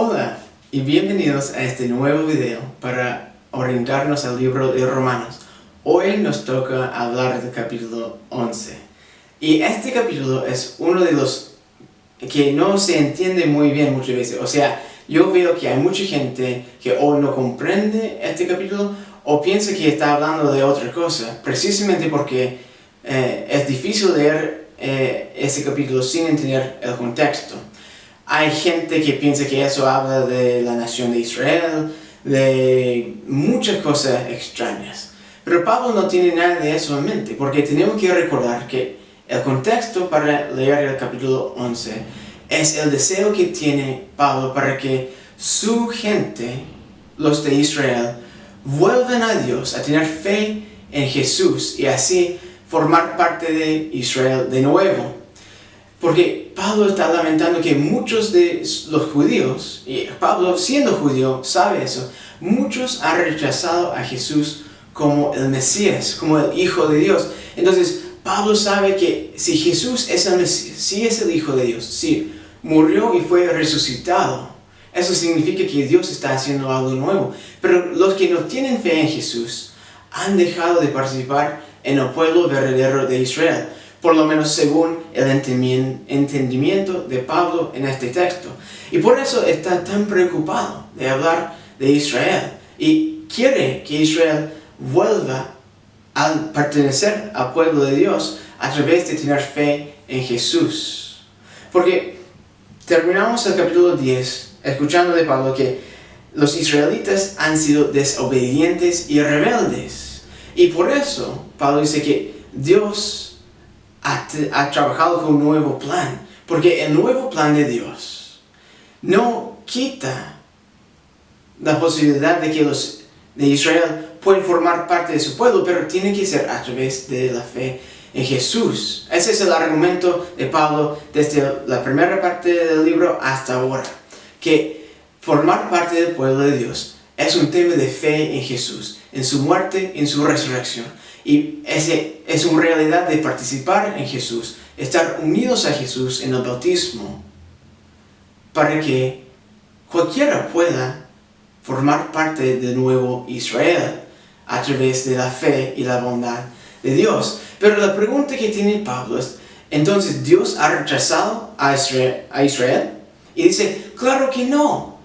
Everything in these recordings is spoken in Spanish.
Hola y bienvenidos a este nuevo video para orientarnos al libro de Romanos. Hoy nos toca hablar del capítulo 11. Y este capítulo es uno de los que no se entiende muy bien muchas veces. O sea, yo veo que hay mucha gente que o no comprende este capítulo o piensa que está hablando de otra cosa, precisamente porque es difícil leer ese capítulo sin entender el contexto. Hay gente que piensa que eso habla de la nación de Israel, de muchas cosas extrañas. Pero Pablo no tiene nada de eso en mente, porque tenemos que recordar que el contexto para leer el capítulo 11 es el deseo que tiene Pablo para que su gente, los de Israel, vuelvan a Dios, a tener fe en Jesús y así formar parte de Israel de nuevo. Porque Pablo está lamentando que muchos de los judíos, y Pablo siendo judío sabe eso, muchos han rechazado a Jesús como el Mesías, como el Hijo de Dios. Entonces Pablo sabe que si Jesús es el Mesías, si es el Hijo de Dios, si murió y fue resucitado, eso significa que Dios está haciendo algo nuevo. Pero los que no tienen fe en Jesús han dejado de participar en el pueblo verdadero de Israel, por lo menos según el entendimiento de Pablo en este texto. Y por eso está tan preocupado de hablar de Israel y quiere que Israel vuelva a pertenecer al pueblo de Dios a través de tener fe en Jesús. Porque terminamos el capítulo 10 escuchando de Pablo que los israelitas han sido desobedientes y rebeldes. Y por eso Pablo dice que Dios ha trabajado con un nuevo plan, porque el nuevo plan de Dios no quita la posibilidad de que los de Israel pueden formar parte de su pueblo, pero tiene que ser a través de la fe en Jesús. Ese es el argumento de Pablo desde la primera parte del libro hasta ahora, que formar parte del pueblo de Dios es un tema de fe en Jesús, en su muerte, en su resurrección. Y ese es una realidad de participar en Jesús, estar unidos a Jesús en el bautismo, para que cualquiera pueda formar parte del nuevo Israel a través de la fe y la bondad de Dios. Pero la pregunta que tiene Pablo es, ¿entonces Dios ha rechazado a Israel? Y dice, claro que no.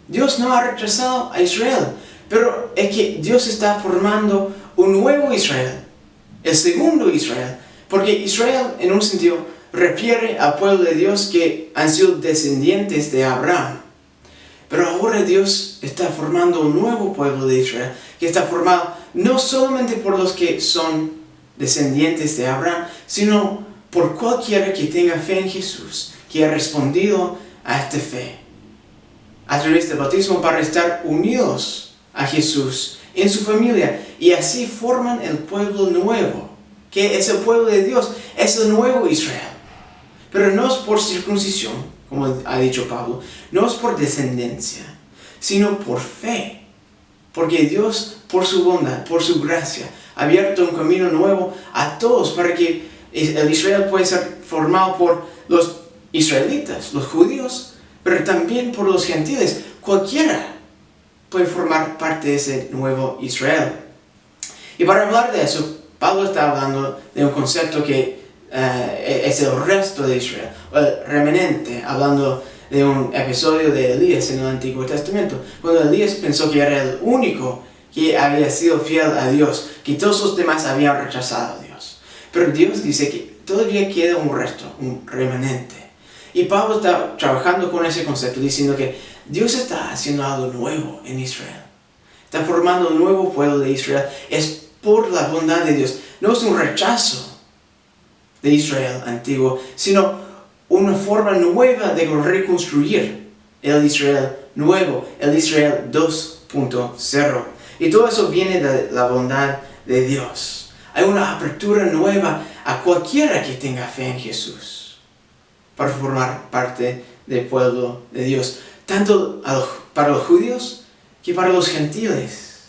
Dios no ha rechazado a Israel, pero es que Dios está formando un nuevo Israel, el segundo Israel, porque Israel en un sentido refiere al pueblo de Dios que han sido descendientes de Abraham. Pero ahora Dios está formando un nuevo pueblo de Israel, que está formado no solamente por los que son descendientes de Abraham, sino por cualquiera que tenga fe en Jesús, que ha respondido a esta fe, a través del bautismo para estar unidos a Jesús en su familia, y así forman el pueblo nuevo, que es el pueblo de Dios, es el nuevo Israel. Pero no es por circuncisión, como ha dicho Pablo, no es por descendencia, sino por fe, porque Dios, por su bondad, por su gracia, ha abierto un camino nuevo a todos para que el Israel pueda ser formado por los israelitas, los judíos, pero también por los gentiles. Cualquiera puede formar parte de ese nuevo Israel. Y para hablar de eso, Pablo está hablando de un concepto que es el resto de Israel, el remanente, hablando de un episodio de Elías en el Antiguo Testamento, cuando Elías pensó que era el único que había sido fiel a Dios, que todos los demás habían rechazado a Dios. Pero Dios dice que todavía queda un resto, un remanente. Y Pablo está trabajando con ese concepto, diciendo que Dios está haciendo algo nuevo en Israel. Está formando un nuevo pueblo de Israel. Es por la bondad de Dios. No es un rechazo de Israel antiguo, sino una forma nueva de reconstruir el Israel nuevo, el Israel 2.0. Y todo eso viene de la bondad de Dios. Hay una apertura nueva a cualquiera que tenga fe en Jesús para formar parte del pueblo de Dios, tanto para los judíos que para los gentiles.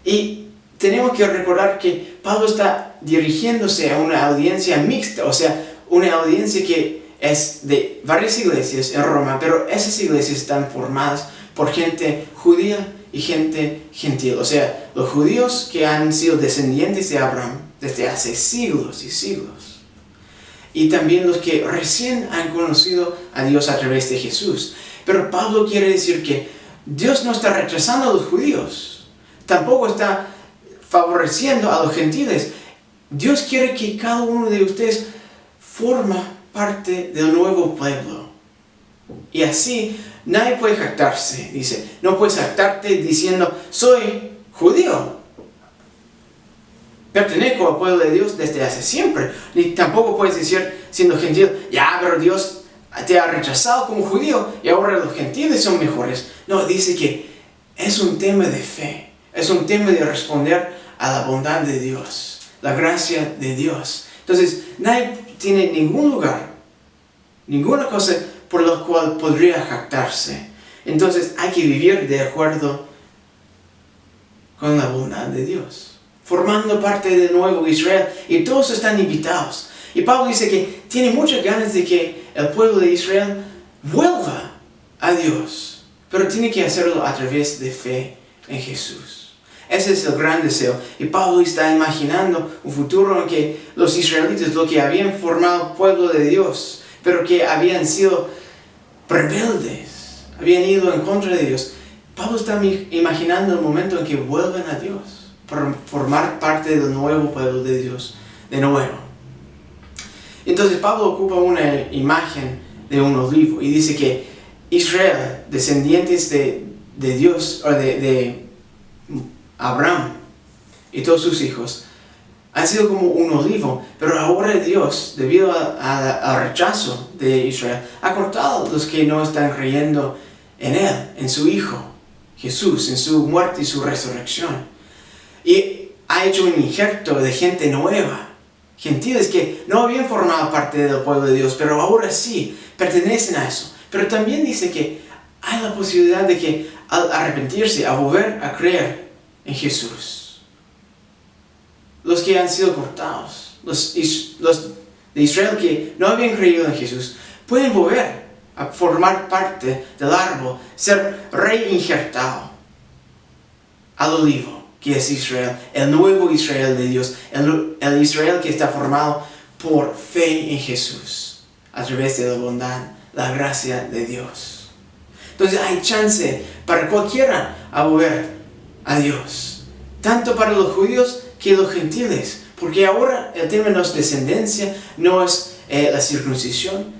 Y tenemos que recordar que Pablo está dirigiéndose a una audiencia mixta, o sea, una audiencia que es de varias iglesias en Roma, pero esas iglesias están formadas por gente judía y gente gentil. O sea, los judíos que han sido descendientes de Abraham desde hace siglos y siglos. Y también los que recién han conocido a Dios a través de Jesús. Pero Pablo quiere decir que Dios no está rechazando a los judíos. Tampoco está favoreciendo a los gentiles. Dios quiere que cada uno de ustedes forma parte del nuevo pueblo. Y así nadie puede jactarse. Dice, no puedes jactarte diciendo, soy judío. Pertenezco al pueblo de Dios desde hace siempre. Ni tampoco puedes decir, siendo gentil, ya, pero Dios te ha rechazado como judío y ahora los gentiles son mejores. No, dice que es un tema de fe. Es un tema de responder a la bondad de Dios, la gracia de Dios. Entonces, nadie tiene ningún lugar, ninguna cosa por la cual podría jactarse. Entonces, hay que vivir de acuerdo con la bondad de Dios, formando parte del nuevo Israel, y todos están invitados. Y Pablo dice que tiene muchas ganas de que el pueblo de Israel vuelva a Dios, pero tiene que hacerlo a través de fe en Jesús. Ese es el gran deseo. Y Pablo está imaginando un futuro en que los israelitas, lo que habían formado pueblo de Dios, pero que habían sido rebeldes, habían ido en contra de Dios. Pablo está imaginando el momento en que vuelven a Dios para formar parte del nuevo pueblo de Dios de nuevo. Entonces Pablo ocupa una imagen de un olivo y dice que Israel, descendientes de Dios, o de Abraham y todos sus hijos, han sido como un olivo, pero ahora Dios, debido al rechazo de Israel, ha cortado a los que no están creyendo en Él, en su Hijo Jesús, en su muerte y su resurrección. Y ha hecho un injerto de gente nueva, gentiles que no habían formado parte del pueblo de Dios, pero ahora sí pertenecen a eso. Pero también dice que hay la posibilidad de que al arrepentirse, a volver a creer en Jesús, los que han sido cortados, los de Israel que no habían creído en Jesús, pueden volver a formar parte del árbol, ser reinjertado al olivo, que es Israel, el nuevo Israel de Dios, el Israel que está formado por fe en Jesús, a través de la bondad, la gracia de Dios. Entonces hay chance para cualquiera a volver a Dios, tanto para los judíos que los gentiles, porque ahora el tema no es descendencia, no es la circuncisión,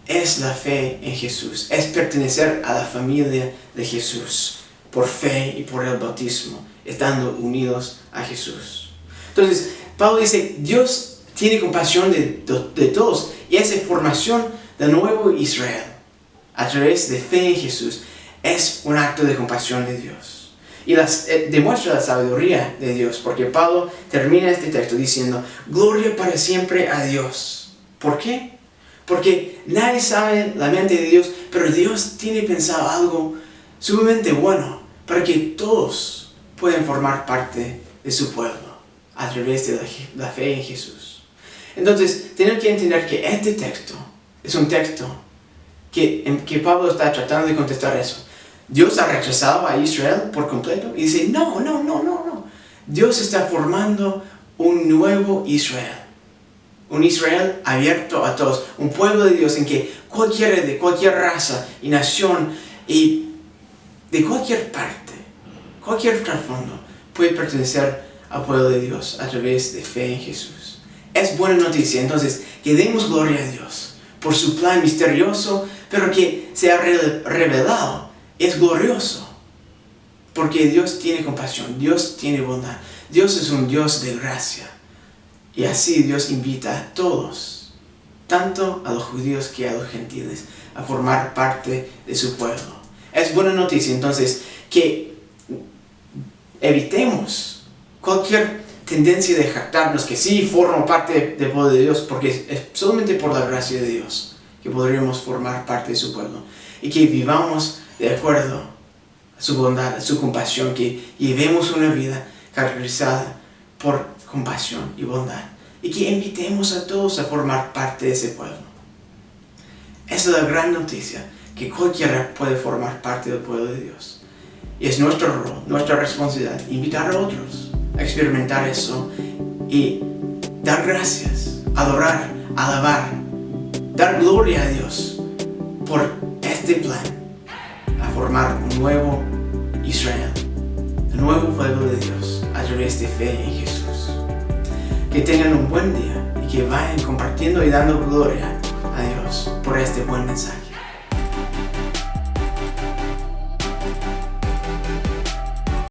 es la fe en Jesús, es pertenecer a la familia de Jesús, por fe y por el bautismo, estando unidos a Jesús. Entonces, Pablo dice, Dios tiene compasión de todos, y esa formación del nuevo Israel, a través de fe en Jesús, es un acto de compasión de Dios. Y demuestra la sabiduría de Dios, porque Pablo termina este texto diciendo, gloria para siempre a Dios. ¿Por qué? Porque nadie sabe la mente de Dios, pero Dios tiene pensado algo sumamente bueno para que todos puedan formar parte de su pueblo a través de la fe en Jesús. Entonces, tenemos que entender que este texto es un texto en que Pablo está tratando de contestar eso. Dios ha rechazado a Israel por completo y dice, no. Dios está formando un nuevo Israel. Un Israel abierto a todos. Un pueblo de Dios en que cualquiera de cualquier raza y nación y de cualquier parte, cualquier trasfondo, puede pertenecer al pueblo de Dios a través de fe en Jesús. Es buena noticia. Entonces, que demos gloria a Dios por su plan misterioso, pero que se ha revelado. Es glorioso, porque Dios tiene compasión, Dios tiene bondad, Dios es un Dios de gracia. Y así Dios invita a todos, tanto a los judíos que a los gentiles, a formar parte de su pueblo. Es buena noticia, entonces, que evitemos cualquier tendencia de jactarnos que sí formo parte del pueblo de Dios, porque es solamente por la gracia de Dios que podríamos formar parte de su pueblo. Y que vivamos de acuerdo a su bondad, a su compasión, que llevemos una vida caracterizada por compasión y bondad, y que invitemos a todos a formar parte de ese pueblo. Esa es la gran noticia, que cualquiera puede formar parte del pueblo de Dios. Y es nuestro rol, nuestra responsabilidad, invitar a otros a experimentar eso y dar gracias, adorar, alabar, dar gloria a Dios por este plan, a formar un nuevo Israel, un nuevo pueblo de Dios a través de fe en Jesús. Que tengan un buen día y que vayan compartiendo y dando gloria a Dios por este buen mensaje.